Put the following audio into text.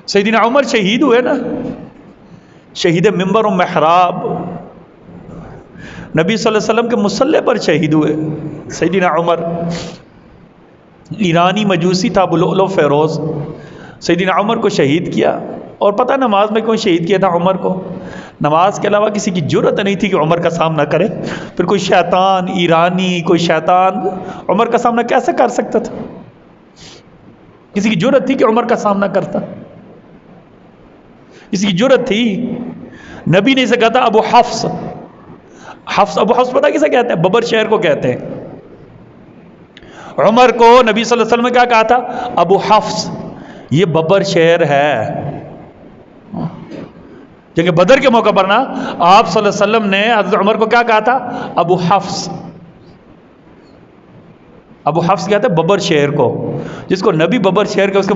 सैयदना उमर शहीद हुए ना, शहीद मिंबर और महराब, नबी सल्लल्लाहु अलैहि वसल्लम के मुसल्ले पर शहीद हुए। सैयदना उमर ईरानी मजूसी था अबू लुअलुअ फ़िरोज़, सैयदना उमर को शहीद किया। और पता नमाज में क्यों शहीद किया था उमर को? नमाज के अलावा किसी की जुर्रत नहीं थी कि उमर का सामना करे। फिर कोई शैतान ईरानी, कोई शैतान उमर का सामना कैसे कर सकता था? किसी की जुर्रत थी कि उमर का सामना करता? किसी की जुर्रत थी? नबी ने इसे कहा था अबू हफ्स। अबू हफ्स पता किसे कहते हैं? बबर शहर को कहते हैं। उमर को नबी सल्लल्लाहु अलैहि वसल्लम ने क्या कहा था? अबू हफ्स, ये बबर शहर है। जबकि बदर के मौके पर ना आप सल्लल्लाहु अलैहि वसल्लम ने हज़रत उमर को क्या कहा था? अबू हफ्स। अबू हफ्स कहते हैं बबर शहर को, जिसको नबी बबर शहर के उसके